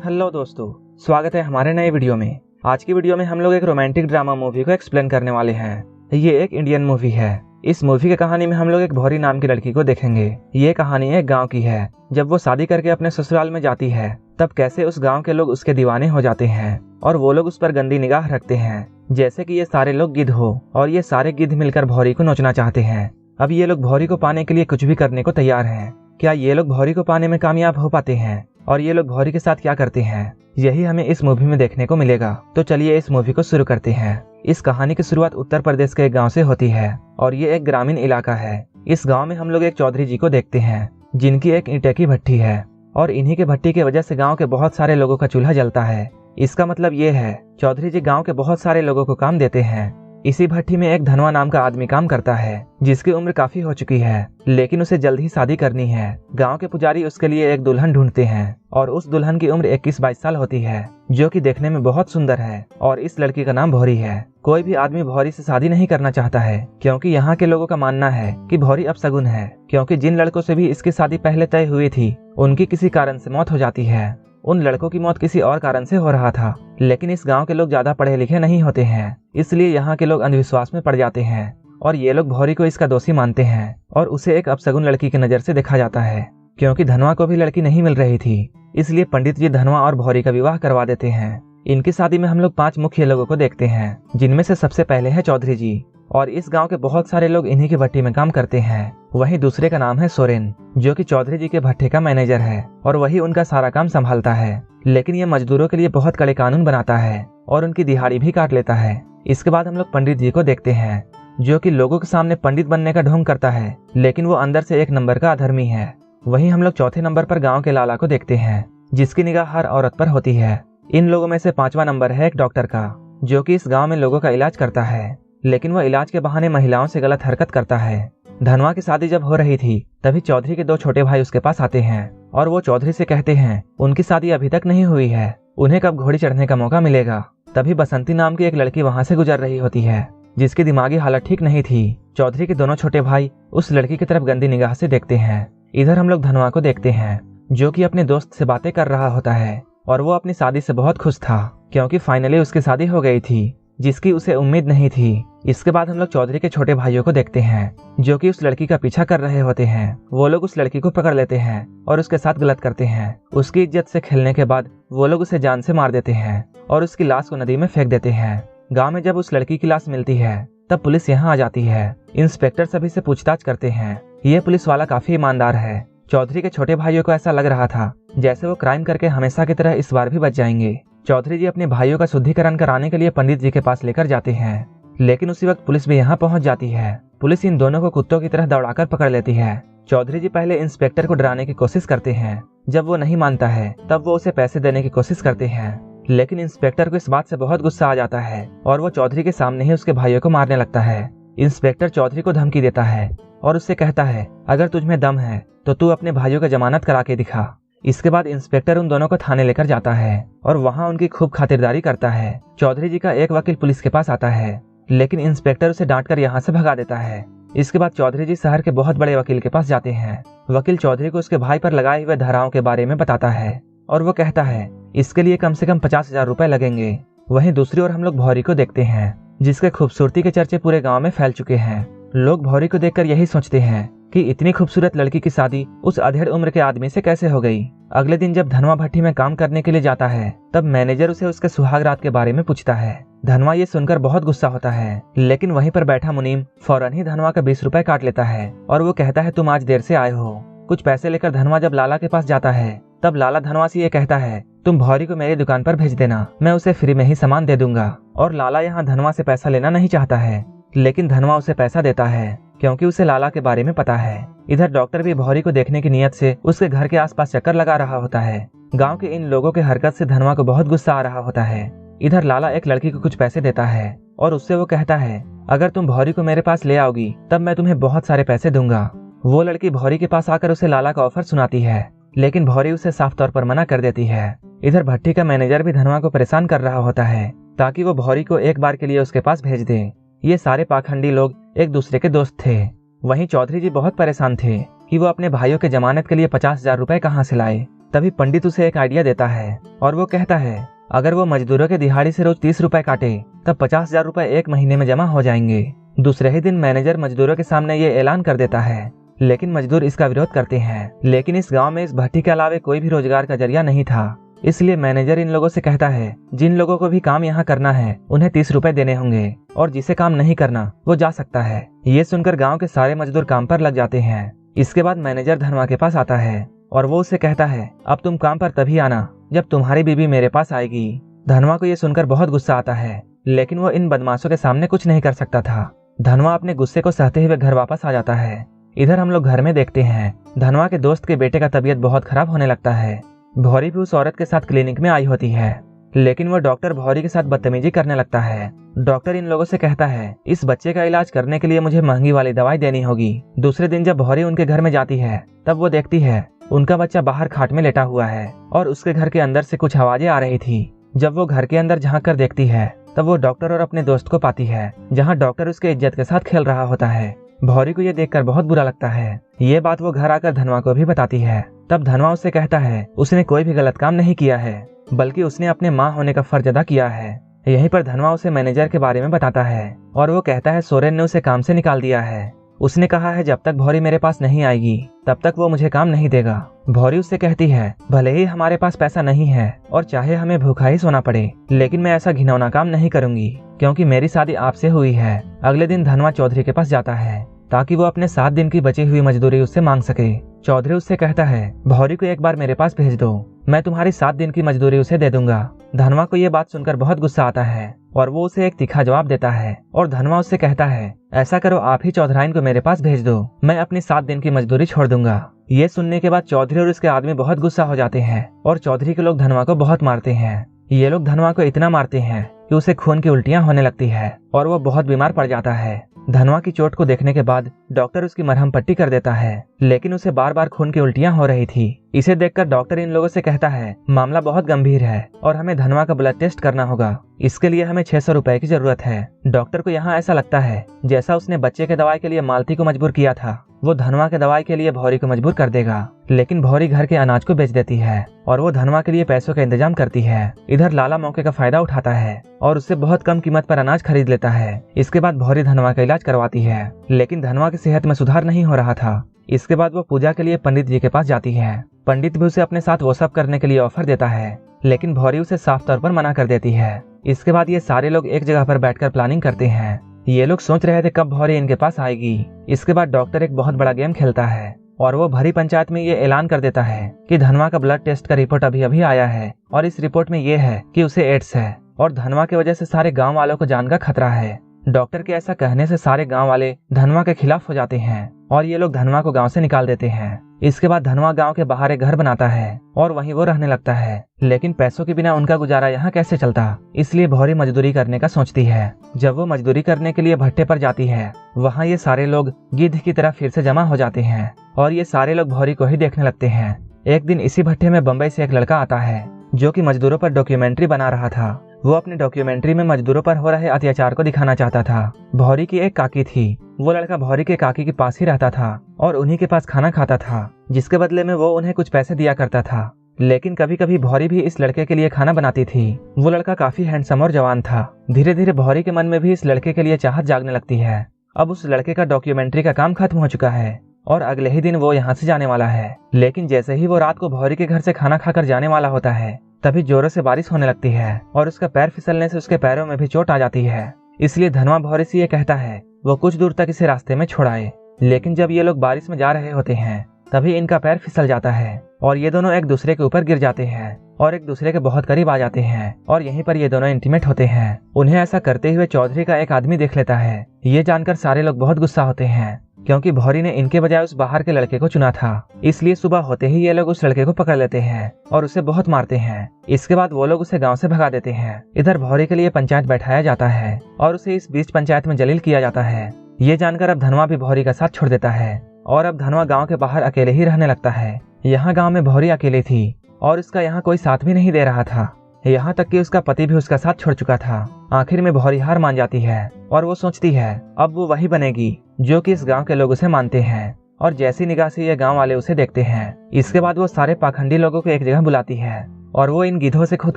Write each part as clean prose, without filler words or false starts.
Hello दोस्तों, स्वागत है हमारे नए वीडियो में। आज की वीडियो में हम लोग एक रोमांटिक ड्रामा मूवी को एक्सप्लेन करने वाले हैं। ये एक इंडियन मूवी है। इस मूवी की कहानी में हम लोग एक भौरी नाम की लड़की को देखेंगे। ये कहानी एक गांव की है। जब वो शादी करके अपने ससुराल में जाती है तब कैसे उस गांव के लोग उसके दीवाने हो जाते हैं और वो लोग उस पर गंदी निगाह रखते हैं, जैसे कि ये सारे लोग गिद्ध हो और ये सारे गिद्ध मिलकर भौरी को नोचना चाहते हैं। अब ये लोग भौरी को पाने के लिए कुछ भी करने को तैयार हैं। क्या ये लोग भौरी को पाने में कामयाब हो पाते हैं और ये लोग भौरी के साथ क्या करते हैं, यही हमें इस मूवी में देखने को मिलेगा। तो चलिए इस मूवी को शुरू करते हैं। इस कहानी की शुरुआत उत्तर प्रदेश के एक गांव से होती है और ये एक ग्रामीण इलाका है। इस गांव में हम लोग एक चौधरी जी को देखते हैं जिनकी एक ईंटे की भट्टी है और इन्हीं के भट्टी की वजह से गांव के बहुत सारे लोगों का चूल्हा जलता है। इसका मतलब ये है चौधरी जी गांव के बहुत सारे लोगों को काम देते हैं। इसी भट्टी में एक धनवा नाम का आदमी काम करता है जिसकी उम्र काफी हो चुकी है, लेकिन उसे जल्द ही शादी करनी है। गांव के पुजारी उसके लिए एक दुल्हन ढूंढते हैं और उस दुल्हन की उम्र 21-22 साल होती है, जो कि देखने में बहुत सुंदर है और इस लड़की का नाम भौरी है। कोई भी आदमी भौरी से शादी नहीं करना चाहता है क्योंकि यहाँ के लोगों का मानना है कि भौरी अपशगुन है, क्योंकि जिन लड़कों से भी इसकी शादी पहले तय हुई थी उनकी किसी कारण से मौत हो जाती है। उन लड़कों की मौत किसी और कारण से हो रहा था, लेकिन इस गांव के लोग ज्यादा पढ़े लिखे नहीं होते हैं, इसलिए यहाँ के लोग अंधविश्वास में पड़ जाते हैं और ये लोग भौरी को इसका दोषी मानते हैं और उसे एक अपशगुन लड़की की नजर से देखा जाता है। क्योंकि धनवा को भी लड़की नहीं मिल रही थी, इसलिए पंडित जी धनवा और भौरी का विवाह करवा देते हैं। इनकी शादी में हम लोग 5 मुख्य लोगों को देखते हैं, जिनमें से सबसे पहले है चौधरी जी और इस गांव के बहुत सारे लोग इन्हीं की भट्टी में काम करते हैं। वहीं दूसरे का नाम है सोरेन, जो कि चौधरी जी के भट्टे का मैनेजर है और वही उनका सारा काम संभालता है, लेकिन ये मजदूरों के लिए बहुत कड़े कानून बनाता है और उनकी दिहाड़ी भी काट लेता है। इसके बाद हम लोग पंडित जी को देखते हैं, जो कि लोगों के सामने पंडित बनने का ढोंग करता है, लेकिन वो अंदर से 1 नंबर का अधर्मी है। वहीं हम लोग चौथे नंबर पर गाँव के लाला को देखते हैं, जिसकी निगाह हर औरत पर होती है। इन लोगों में से 5वां नंबर है एक डॉक्टर का, जो कि इस गाँव में लोगों का इलाज करता है, लेकिन वो इलाज के बहाने महिलाओं से गलत हरकत करता है। धनवा की शादी जब हो रही थी तभी चौधरी के 2 छोटे भाई उसके पास आते हैं और वो चौधरी से कहते हैं उनकी शादी अभी तक नहीं हुई है, उन्हें कब घोड़ी चढ़ने का मौका मिलेगा। तभी बसंती नाम की एक लड़की वहां से गुजर रही होती है, जिसकी दिमागी हालत ठीक नहीं थी। चौधरी के दोनों छोटे भाई उस लड़की की तरफ गंदी निगाह से देखते हैं। इधर हम लोग धनवा को देखते हैं, जो कि अपने दोस्त से बातें कर रहा होता है और वो अपनी शादी से बहुत खुश था क्योंकि फाइनली उसकी शादी हो गई थी, जिसकी उसे उम्मीद नहीं थी। इसके बाद हम लोग चौधरी के छोटे भाइयों को देखते हैं, जो कि उस लड़की का पीछा कर रहे होते हैं। वो लोग उस लड़की को पकड़ लेते हैं और उसके साथ गलत करते हैं। उसकी इज्जत से खेलने के बाद वो लोग उसे जान से मार देते हैं और उसकी लाश को नदी में फेंक देते हैं। गांव में जब उस लड़की की लाश मिलती है तब पुलिस यहाँ आ जाती है। इंस्पेक्टर सभी से पूछताछ करते हैं। ये पुलिस वाला काफी ईमानदार है। चौधरी के छोटे भाइयों को ऐसा लग रहा था जैसे वो क्राइम करके हमेशा की तरह इस बार भी बच जाएंगे। चौधरी जी अपने भाइयों का शुद्धिकरण कराने के लिए पंडित जी के पास लेकर जाते हैं, लेकिन उसी वक्त पुलिस भी यहाँ पहुँच जाती है। पुलिस इन दोनों को कुत्तों की तरह दौड़ाकर पकड़ लेती है। चौधरी जी पहले इंस्पेक्टर को डराने की कोशिश करते हैं। जब वो नहीं मानता है तब वो उसे पैसे देने की कोशिश करते हैं, लेकिन इंस्पेक्टर को इस बात से बहुत गुस्सा आ जाता है और वो चौधरी के सामने ही उसके भाइयों को मारने लगता है। इंस्पेक्टर चौधरी को धमकी देता है और उससे कहता है अगर तुझमें दम है तो तू अपने भाइयों का जमानत करा के दिखा। इसके बाद इंस्पेक्टर उन दोनों को थाने लेकर जाता है और वहाँ उनकी खूब खातिरदारी करता है। चौधरी जी का एक वकील पुलिस के पास आता है, लेकिन इंस्पेक्टर उसे डांटकर यहाँ से भगा देता है। इसके बाद चौधरी जी शहर के बहुत बड़े वकील के पास जाते हैं। वकील चौधरी को उसके भाई पर लगाए हुए धाराओं के बारे में बताता है और वो कहता है इसके लिए कम से कम 50,000 रुपए लगेंगे। वहीं दूसरी ओर हम लोग भौरी को देखते हैं, जिसके खूबसूरती के चर्चे पूरे गाँव में फैल चुके हैं। लोग भौरी को देखकर यही सोचते हैं कि इतनी खूबसूरत लड़की की शादी उस अधेड़ उम्र के आदमी से कैसे हो गई। अगले दिन जब धनवा भट्टी में काम करने के लिए जाता है तब मैनेजर उसे उसके सुहाग रात के बारे में पूछता है। धनवा ये सुनकर बहुत गुस्सा होता है, लेकिन वहीं पर बैठा मुनीम फौरन ही धनवा का 20 रुपए काट लेता है और वो कहता है तुम आज देर से आए हो। कुछ पैसे लेकर धनवा जब लाला के पास जाता है तब लाला धनवा से ये कहता है तुम भौरी को मेरी दुकान पर भेज देना, मैं उसे फ्री में ही सामान दे दूंगा। और लाला यहाँ धनवा से पैसा लेना नहीं चाहता है, लेकिन धनवा उसे पैसा देता है क्योंकि उसे लाला के बारे में पता है। इधर डॉक्टर भी भौरी को देखने की नियत से उसके घर के आसपास चक्कर लगा रहा होता है। गांव के इन लोगों की हरकत से धनवा को बहुत गुस्सा आ रहा होता है। इधर लाला एक लड़की को कुछ पैसे देता है और उससे वो कहता है अगर तुम भौरी को मेरे पास ले आओगी तब मैं तुम्हें बहुत सारे पैसे दूंगा। वो लड़की भौरी के पास आकर उसे लाला का ऑफर सुनाती है, लेकिन भौरी उसे साफ तौर पर मना कर देती है। इधर भट्टी का मैनेजर भी धनवा को परेशान कर रहा होता है ताकि वो भौरी को एक बार के लिए उसके पास भेज दे। ये सारे पाखंडी लोग एक दूसरे के दोस्त थे। वहीं चौधरी जी बहुत परेशान थे कि वो अपने भाइयों के जमानत के लिए 50,000 रुपए कहाँ से लाए। तभी पंडित उसे एक आइडिया देता है और वो कहता है अगर वो मजदूरों के दिहाड़ी से रोज 30 रुपए काटे तब 50,000 रुपए एक महीने में जमा हो जाएंगे। दूसरे ही दिन मैनेजर मजदूरों के सामने ये ऐलान कर देता है, लेकिन मजदूर इसका विरोध करते हैं। लेकिन इस गांव में इस भट्टी के अलावा कोई भी रोजगार का जरिया नहीं था, इसलिए मैनेजर इन लोगों से कहता है जिन लोगों को भी काम यहाँ करना है उन्हें 30 रुपए देने होंगे और जिसे काम नहीं करना वो जा सकता है। ये सुनकर गांव के सारे मजदूर काम पर लग जाते हैं। इसके बाद मैनेजर धनवा के पास आता है और वो उसे कहता है अब तुम काम पर तभी आना जब तुम्हारी बीबी मेरे पास आएगी। धनवा को ये सुनकर बहुत गुस्सा आता है, लेकिन वो इन बदमाशों के सामने कुछ नहीं कर सकता था। धनवा अपने गुस्से को सहते हुए घर वापस आ जाता है। इधर हम लोग घर में देखते हैं धनवा के दोस्त के बेटे का तबीयत बहुत खराब होने लगता है। भौरी भी उस औरत के साथ क्लिनिक में आई होती है, लेकिन वो डॉक्टर भौरी के साथ बदतमीजी करने लगता है। डॉक्टर इन लोगों से कहता है इस बच्चे का इलाज करने के लिए मुझे महंगी वाली दवाई देनी होगी। दूसरे दिन जब भौरी उनके घर में जाती है तब वो देखती है उनका बच्चा बाहर खाट में लेटा हुआ है और उसके घर के अंदर से कुछ आवाजें आ रही थी। जब वो घर के अंदर झांक कर देखती है तब वो डॉक्टर और अपने दोस्त को पाती है, जहाँ डॉक्टर उसके इज्जत के साथ खेल रहा होता है। भौरी को ये देखकर बहुत बुरा लगता है। ये बात वो घर आकर धनवा को भी बताती है। तब धनवा उससे कहता है उसने कोई भी गलत काम नहीं किया है, बल्कि उसने अपने माँ होने का फर्ज अदा किया है। यहीं पर धनवा उसे मैनेजर के बारे में बताता है और वो कहता है सोरेन ने उसे काम से निकाल दिया है। उसने कहा है जब तक भौरी मेरे पास नहीं आएगी तब तक वो मुझे काम नहीं देगा। भौरी उससे कहती है भले ही हमारे पास पैसा नहीं है और चाहे हमें भूखा ही सोना पड़े, लेकिन मैं ऐसा घिनौना काम नहीं करूंगी क्योंकि मेरी शादी आपसे हुई है। अगले दिन धनवा चौधरी के पास जाता है ताकि वो अपने 7 दिन की बची हुई मजदूरी उससे मांग सके। चौधरी उससे कहता है भौरी को एक बार मेरे पास भेज दो, मैं तुम्हारी 7 दिन की मजदूरी उसे दे दूंगा। धनवा को ये बात सुनकर बहुत गुस्सा आता है और वो उसे एक तीखा जवाब देता है और धनवा उससे कहता है ऐसा करो आप ही चौधराइन को मेरे पास भेज दो, मैं अपनी 7 दिन की मजदूरी छोड़ दूंगा। ये सुनने के बाद चौधरी और उसके आदमी बहुत गुस्सा हो जाते हैं और चौधरी के लोग धनवा को बहुत मारते हैं। ये लोग धनवा को इतना मारते हैं कि उसे खून की उल्टियां होने लगती है और वो बहुत बीमार पड़ जाता है। धनवा की चोट को देखने के बाद डॉक्टर उसकी मरहम पट्टी कर देता है, लेकिन उसे बार बार खून की उल्टियां हो रही थी। इसे देखकर डॉक्टर इन लोगों से कहता है मामला बहुत गंभीर है और हमें धनवा का ब्लड टेस्ट करना होगा, इसके लिए हमें 600 रुपए की जरूरत है। डॉक्टर को यहाँ ऐसा लगता है जैसा उसने बच्चे के दवाई के लिए मालती को मजबूर किया था वो धनवा के दवाई के लिए भौरी को मजबूर कर देगा। लेकिन भौरी घर के अनाज को बेच देती है और वो धनवा के लिए पैसों का इंतजाम करती है। इधर लाला मौके का फायदा उठाता है और उससे बहुत कम कीमत पर अनाज खरीद लेता है। इसके बाद भौरी धनवा का इलाज करवाती है, लेकिन धनवा की सेहत में सुधार नहीं हो रहा था। इसके बाद वो पूजा के लिए पंडित जी के पास जाती है। पंडित भी उसे अपने साथ वो सब करने के लिए ऑफर देता है, लेकिन भौरी उसे साफ तौर पर मना कर देती है। इसके बाद ये सारे लोग एक जगह पर बैठकर प्लानिंग करते हैं। ये लोग सोच रहे थे कब भौरी इनके पास आएगी। इसके बाद डॉक्टर एक बहुत बड़ा गेम खेलता है और वो भरी पंचायत में ये ऐलान कर देता है कि धनवा का ब्लड टेस्ट का रिपोर्ट अभी अभी आया है और इस रिपोर्ट में ये है कि उसे एड्स है और धनवा की वजह से सारे गांव वालों को जान का खतरा है। डॉक्टर के ऐसा कहने से सारे गांव वाले धनवा के खिलाफ हो जाते हैं और ये लोग धनवा को गांव से निकाल देते हैं। इसके बाद धनवा गांव के बाहर एक घर बनाता है और वहीं वो रहने लगता है, लेकिन पैसों के बिना उनका गुजारा यहाँ कैसे चलता, इसलिए भौरी मजदूरी करने का सोचती है। जब वो मजदूरी करने के लिए भट्टे पर जाती है वहाँ ये सारे लोग गिद्ध की तरह फिर से जमा हो जाते हैं और ये सारे लोग भौरी को ही देखने लगते हैं। एक दिन इसी भट्टे में बम्बई से एक लड़का आता है जो कि मजदूरों पर डॉक्यूमेंट्री बना रहा था। वो अपनी डॉक्यूमेंट्री में मजदूरों पर हो रहे अत्याचार को दिखाना चाहता था। भौरी की एक काकी थी, वो लड़का भौरी के काकी के पास ही रहता था और उन्हीं के पास खाना खाता था, जिसके बदले में वो उन्हें कुछ पैसे दिया करता था। लेकिन कभी कभी भौरी भी इस लड़के के लिए खाना बनाती थी। वो लड़का काफी हैंडसम और जवान था। धीरे धीरे भौरी के मन में भी इस लड़के के लिए चाहत जागने लगती है। अब उस लड़के का डॉक्यूमेंट्री का काम खत्म हो चुका है और अगले ही दिन वो यहाँ से जाने वाला है। लेकिन जैसे ही वो रात को भौरी के घर से खाना खाकर जाने वाला होता है तभी जोरों से बारिश होने लगती है और उसका पैर फिसलने से उसके पैरों में भी चोट आ जाती है। इसलिए धनवा भौरी से ये कहता है वो कुछ दूर तक इसे रास्ते में छोड़ाए। लेकिन जब ये लोग बारिश में जा रहे होते हैं तभी इनका पैर फिसल जाता है और ये दोनों एक दूसरे के ऊपर गिर जाते हैं और एक दूसरे के बहुत करीब आ जाते हैं और यहीं पर ये दोनों इंटीमेट होते हैं। उन्हें ऐसा करते हुए चौधरी का एक आदमी देख लेता है। ये जानकर सारे लोग बहुत गुस्सा होते हैं क्योंकि भौरी ने इनके बजाय उस बाहर के लड़के को चुना था। इसलिए सुबह होते ही ये लोग उस लड़के को पकड़ लेते हैं और उसे बहुत मारते हैं। इसके बाद वो लोग उसे गांव से भगा देते हैं। इधर भौरी के लिए पंचायत बैठाया जाता है और उसे इस बीच पंचायत में जलील किया जाता है। ये जानकर अब धनवा भी भौरी का साथ छोड़ देता है और अब धनवा गांव के बाहर अकेले ही रहने लगता है। यहाँ गांव में भौरी अकेली थी और उसका यहाँ कोई साथ भी नहीं दे रहा था। यहाँ तक कि उसका पति भी उसका साथ छोड़ चुका था। आखिर में भौरी हार मान जाती है और वो सोचती है अब वो वही बनेगी जो कि इस गांव के लोग उसे मानते हैं और जैसी निगाह से ये गांव वाले उसे देखते हैं, इसके बाद वो सारे पाखंडी लोगों को एक जगह बुलाती है और वो इन गिद्धों से खुद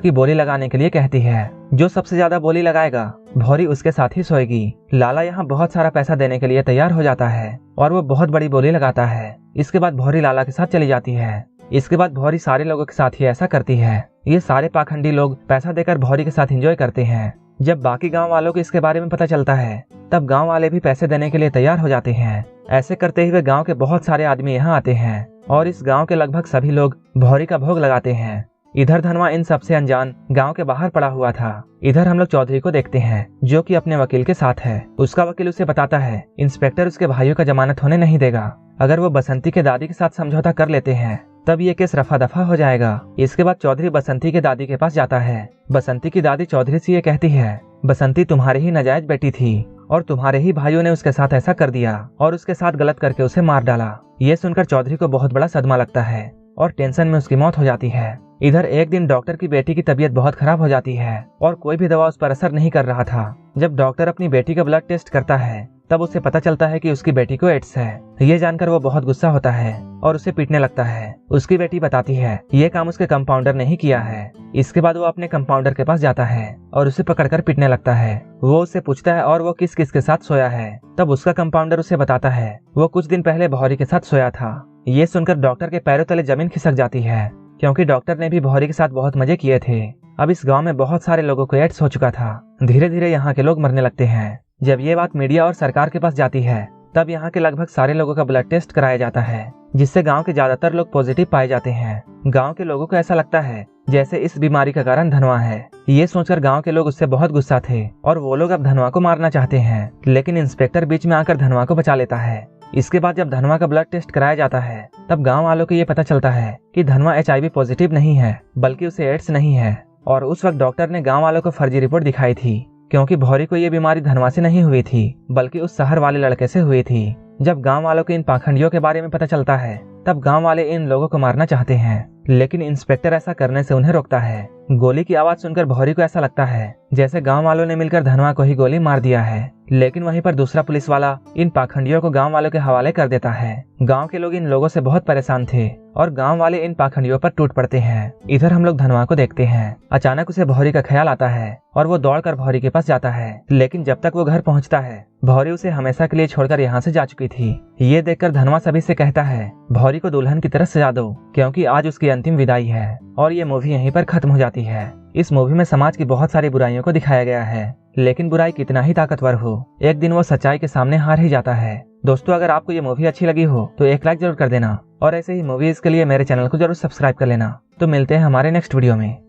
की बोली लगाने के लिए कहती है। जो सबसे ज्यादा बोली लगाएगा भौरी उसके साथ ही सोएगी। लाला यहाँ बहुत सारा पैसा देने के लिए तैयार हो जाता है और वो बहुत बड़ी बोली लगाता है। इसके बाद भौरी लाला के साथ चली जाती है। इसके बाद भौरी सारे लोगों के साथ ही ऐसा करती है। ये सारे पाखंडी लोग पैसा देकर भौरी के साथ एंजॉय करते हैं। जब बाकी गांव वालों को इसके बारे में पता चलता है तब गांव वाले भी पैसे देने के लिए तैयार हो जाते हैं। ऐसे करते हुए गांव के बहुत सारे आदमी यहाँ आते हैं और इस गांव के लगभग सभी लोग भौरी का भोग लगाते हैं। इधर धनवा इन सबसे अनजान गांव के बाहर पड़ा हुआ था। इधर हम लोग चौधरी को देखते हैं जो कि अपने वकील के साथ है। उसका वकील उसे बताता है इंस्पेक्टर उसके भाइयों का जमानत होने नहीं देगा। अगर वो बसंती के दादी के साथ समझौता कर लेते हैं तब ये केस रफा दफा हो जाएगा। इसके बाद चौधरी बसंती के दादी के पास जाता है। बसंती की दादी चौधरी से ये कहती है बसंती तुम्हारी ही नाजायज बेटी थी और तुम्हारे ही भाइयों ने उसके साथ ऐसा कर दिया और उसके साथ गलत करके उसे मार डाला। ये सुनकर चौधरी को बहुत बड़ा सदमा लगता है और टेंशन में उसकी मौत हो जाती है। इधर एक दिन डॉक्टर की बेटी की तबीयत बहुत खराब हो जाती है और कोई भी दवा उस पर असर नहीं कर रहा था। जब डॉक्टर अपनी बेटी का ब्लड टेस्ट करता है तब उसे पता चलता है कि उसकी बेटी को एड्स है। ये जानकर वो बहुत गुस्सा होता है और उसे पीटने लगता है। उसकी बेटी बताती है ये काम उसके कंपाउंडर ने ही किया है। इसके बाद वो अपने कंपाउंडर के पास जाता है और उसे पकड़कर पीटने लगता है। वो उससे पूछता है और वो किस किस के साथ सोया है। तब उसका कंपाउंडर उसे बताता है वो कुछ दिन पहले भौरी के साथ सोया था। ये सुनकर डॉक्टर के पैरों तले जमीन खिसक जाती है क्योंकि डॉक्टर ने भी भौरी के साथ बहुत मजे किए थे। अब इस गांव में बहुत सारे लोगों को एड्स हो चुका था। धीरे धीरे यहाँ के लोग मरने लगते हैं। जब ये बात मीडिया और सरकार के पास जाती है तब यहाँ के लगभग सारे लोगों का ब्लड टेस्ट कराया जाता है जिससे गांव के ज्यादातर लोग पॉजिटिव पाए जाते हैं। गांव के लोगों को ऐसा लगता है जैसे इस बीमारी का कारण धनवा है। ये सोचकर गांव के लोग उससे बहुत गुस्सा थे और वो लोग अब धनवा को मारना चाहते हैं, लेकिन इंस्पेक्टर बीच में आकर धनवा को बचा लेता है। इसके बाद जब धनवा का ब्लड टेस्ट कराया जाता है तब गांव वालों को ये पता चलता है कि धनवा HIV पॉजिटिव नहीं है बल्कि उसे एड्स नहीं है। और उस वक्त डॉक्टर ने गांव वालों को फर्जी रिपोर्ट दिखाई थी क्योंकि भौरी को ये बीमारी धनवा से नहीं हुई थी बल्कि उस शहर वाले लड़के से हुई थी। जब गांव वालों को इन पाखंडियों के बारे में पता चलता है तब गांव वाले इन लोगों को मारना चाहते हैं, लेकिन इंस्पेक्टर ऐसा करने से उन्हें रोकता है। गोली की आवाज सुनकर भौरी को ऐसा लगता है जैसे गांव वालों ने मिलकर धनवा को ही गोली मार दिया है, लेकिन वहीं पर दूसरा पुलिस वाला इन पाखंडियों को गांव वालों के हवाले कर देता है। गांव के लोग इन लोगों से बहुत परेशान थे और गांव वाले इन पाखंडियों पर टूट पड़ते हैं। इधर हम लोग धनवा को देखते हैं। अचानक उसे भौरी का ख्याल आता है और वो दौड़कर भौरी के पास जाता है, लेकिन जब तक वो घर पहुंचता है भौरी उसे हमेशा के लिए छोड़कर यहाँ से जा चुकी थी। ये देखकर धनवा सभी से कहता है भौरी को दुल्हन की तरह सजा दो क्योंकि आज उसकी अंतिम विदाई है। और ये मूवी यहीं पर खत्म हो जाती है। इस मूवी में समाज की बहुत सारी बुराइयों को दिखाया गया है, लेकिन बुराई कितना ही ताकतवर हो एक दिन वो सच्चाई के सामने हार ही जाता है। दोस्तों, अगर आपको ये मूवी अच्छी लगी हो तो एक लाइक जरूर कर देना और ऐसे ही मूवीज के लिए मेरे चैनल को जरूर सब्सक्राइब कर लेना। तो मिलते हैं हमारे नेक्स्ट वीडियो में।